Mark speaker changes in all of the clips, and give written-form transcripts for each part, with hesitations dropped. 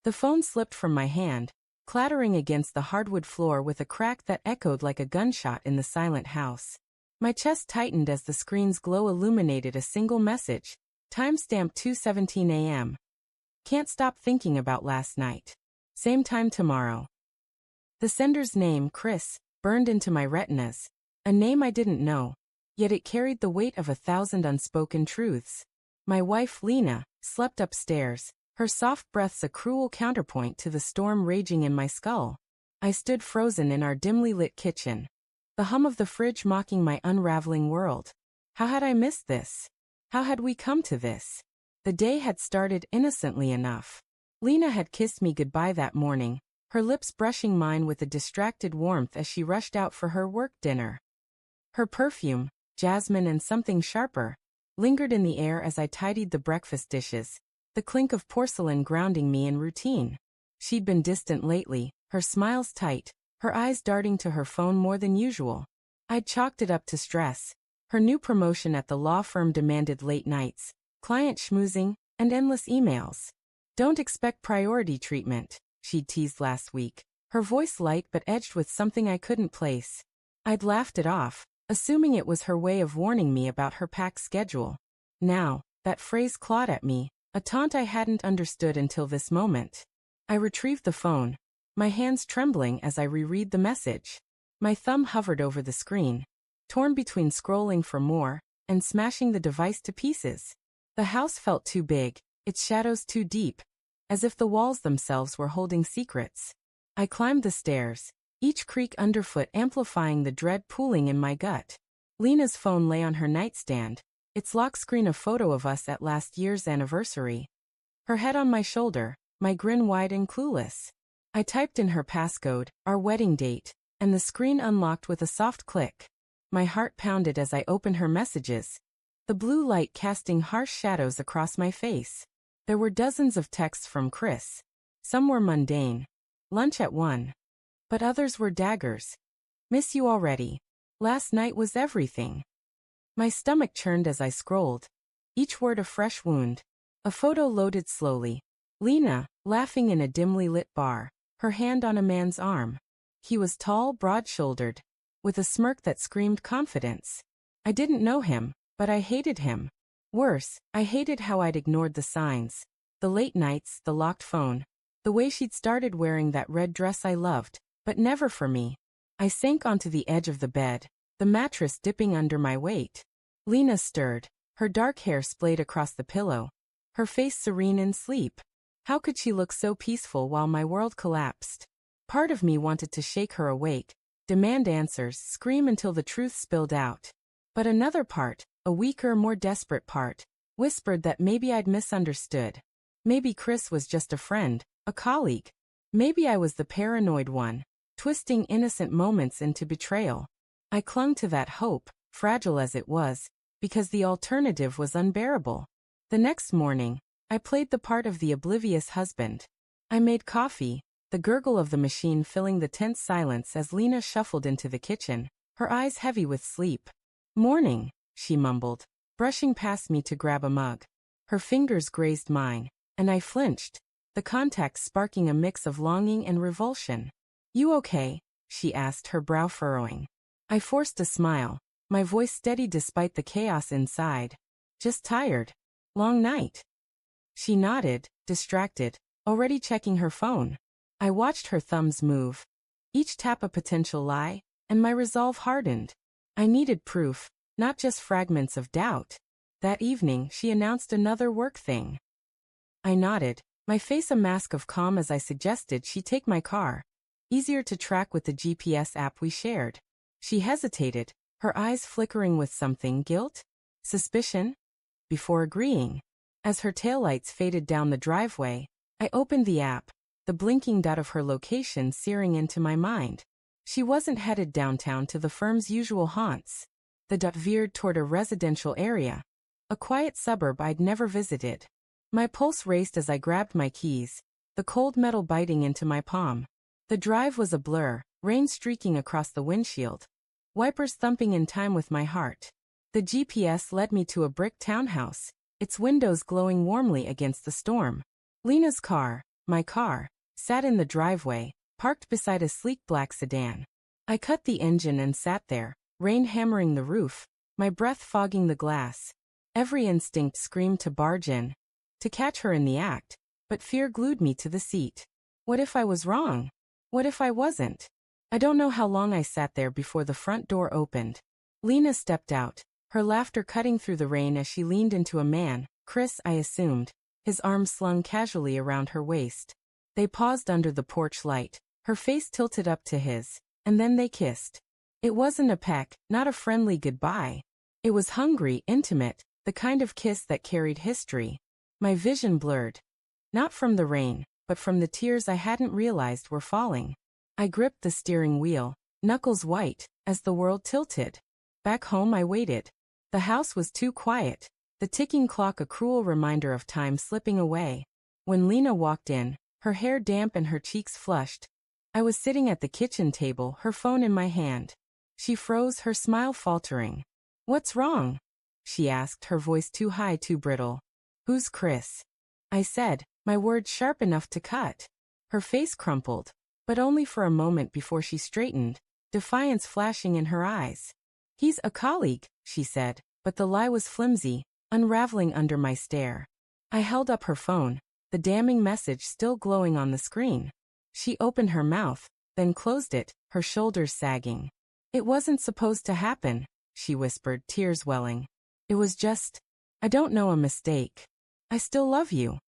Speaker 1: The phone slipped from my hand, clattering against the hardwood floor with a crack that echoed like a gunshot in the silent house. My chest tightened as the screen's glow illuminated a single message, timestamp 2:17 a.m. Can't stop thinking about last night. Same time tomorrow. The sender's name, Chris, burned into my retinas, a name I didn't know, yet it carried the weight of 1,000 unspoken truths. My wife, Lena, slept upstairs, her soft breaths a cruel counterpoint to the storm raging in my skull. I stood frozen in our dimly lit kitchen, the hum of the fridge mocking my unraveling world. How had I missed this? How had we come to this? The day had started innocently enough. Lena had kissed me goodbye that morning, her lips brushing mine with a distracted warmth as she rushed out for her work dinner. Her perfume, jasmine and something sharper, lingered in the air as I tidied the breakfast dishes, the clink of porcelain grounding me in routine. She'd been distant lately, her smiles tight, her eyes darting to her phone more than usual. I'd chalked it up to stress. Her new promotion at the law firm demanded late nights, client schmoozing, and endless emails. Don't expect priority treatment, she'd teased last week, her voice light but edged with something I couldn't place. I'd laughed it off, assuming it was her way of warning me about her packed schedule. Now, that phrase clawed at me, a taunt I hadn't understood until this moment. I retrieved the phone, my hands trembling as I reread the message. My thumb hovered over the screen, torn between scrolling for more and smashing the device to pieces. The house felt too big, its shadows too deep, as if the walls themselves were holding secrets. I climbed the stairs, each creak underfoot amplifying the dread pooling in my gut. Lena's phone lay on her nightstand, its lock screen a photo of us at last year's anniversary. Her head on my shoulder, my grin wide and clueless. I typed in her passcode, our wedding date, and the screen unlocked with a soft click. My heart pounded as I opened her messages, the blue light casting harsh shadows across my face. There were dozens of texts from Chris. Some were mundane. Lunch at 1. But others were daggers. Miss you already. Last night was everything. My stomach churned as I scrolled, each word a fresh wound. A photo loaded slowly. Lena, laughing in a dimly lit bar, her hand on a man's arm. He was tall, broad-shouldered, with a smirk that screamed confidence. I didn't know him, but I hated him. Worse, I hated how I'd ignored the signs. The late nights, the locked phone, the way she'd started wearing that red dress I loved, but never for me. I sank onto the edge of the bed, the mattress dipping under my weight. Lena stirred, her dark hair splayed across the pillow, her face serene in sleep. How could she look so peaceful while my world collapsed? Part of me wanted to shake her awake, demand answers, scream until the truth spilled out. But another part, a weaker, more desperate part, whispered that maybe I'd misunderstood. Maybe Chris was just a friend, a colleague. Maybe I was the paranoid one, twisting innocent moments into betrayal. I clung to that hope, fragile as it was, because the alternative was unbearable. The next morning, I played the part of the oblivious husband. I made coffee, the gurgle of the machine filling the tense silence as Lena shuffled into the kitchen, her eyes heavy with sleep. "Morning," she mumbled, brushing past me to grab a mug. Her fingers grazed mine, and I flinched, the contact sparking a mix of longing and revulsion. "You okay?" she asked, her brow furrowing. I forced a smile, my voice steady despite the chaos inside. "Just tired. Long night." She nodded, distracted, already checking her phone. I watched her thumbs move, each tap a potential lie, and my resolve hardened. I needed proof, not just fragments of doubt. That evening, she announced another work thing. I nodded, my face a mask of calm as I suggested she take my car. Easier to track with the GPS app we shared. She hesitated, her eyes flickering with something, guilt? Suspicion? Before agreeing. As her taillights faded down the driveway, I opened the app, the blinking dot of her location searing into my mind. She wasn't headed downtown to the firm's usual haunts. The dot veered toward a residential area, a quiet suburb I'd never visited. My pulse raced as I grabbed my keys, the cold metal biting into my palm. The drive was a blur, rain streaking across the windshield, wipers thumping in time with my heart. The GPS led me to a brick townhouse, its windows glowing warmly against the storm. Lena's car, my car, sat in the driveway, parked beside a sleek black sedan. I cut the engine and sat there, rain hammering the roof, my breath fogging the glass. Every instinct screamed to barge in, to catch her in the act, but fear glued me to the seat. What if I was wrong? What if I wasn't? I don't know how long I sat there before the front door opened. Lena stepped out, her laughter cutting through the rain as she leaned into a man, Chris, I assumed, his arms slung casually around her waist. They paused under the porch light, her face tilted up to his, and then they kissed. It wasn't a peck, not a friendly goodbye. It was hungry, intimate, the kind of kiss that carried history. My vision blurred. Not from the rain, but from the tears I hadn't realized were falling. I gripped the steering wheel, knuckles white, as the world tilted. Back home I waited. The house was too quiet, the ticking clock a cruel reminder of time slipping away. When Lena walked in, her hair damp and her cheeks flushed, I was sitting at the kitchen table, her phone in my hand. She froze, her smile faltering. "What's wrong?" she asked, her voice too high, too brittle. "Who's Chris?" I said, my words sharp enough to cut. Her face crumpled, but only for a moment before she straightened, defiance flashing in her eyes. "He's a colleague," she said, but the lie was flimsy, unraveling under my stare. I held up her phone, the damning message still glowing on the screen. She opened her mouth, then closed it, her shoulders sagging. "It wasn't supposed to happen," she whispered, tears welling. "It was just, I don't know, a mistake. I still love you."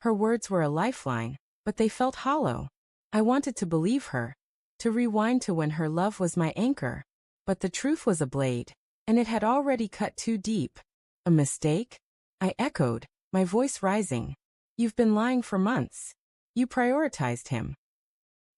Speaker 1: Her words were a lifeline, but they felt hollow. I wanted to believe her, to rewind to when her love was my anchor. But the truth was a blade, and it had already cut too deep. "A mistake?" I echoed, my voice rising. "You've been lying for months. You prioritized him."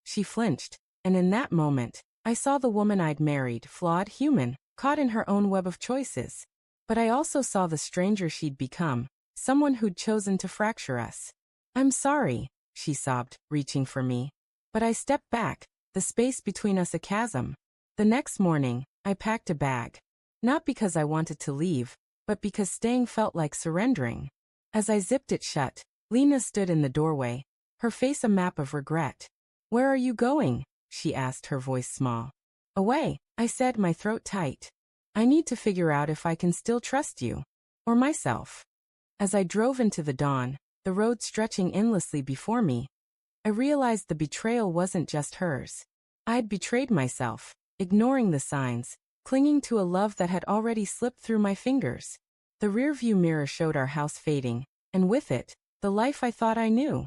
Speaker 1: She flinched, and in that moment, I saw the woman I'd married, flawed, human, caught in her own web of choices. But I also saw the stranger she'd become, someone who'd chosen to fracture us. "I'm sorry," she sobbed, reaching for me. But I stepped back, the space between us a chasm. The next morning, I packed a bag. Not because I wanted to leave, but because staying felt like surrendering. As I zipped it shut, Lena stood in the doorway, her face a map of regret. "Where are you going?" she asked, her voice small. "Away," I said, my throat tight. "I need to figure out if I can still trust you. Or myself." As I drove into the dawn, the road stretching endlessly before me, I realized the betrayal wasn't just hers. I'd betrayed myself, ignoring the signs, clinging to a love that had already slipped through my fingers. The rearview mirror showed our house fading, and with it, the life I thought I knew.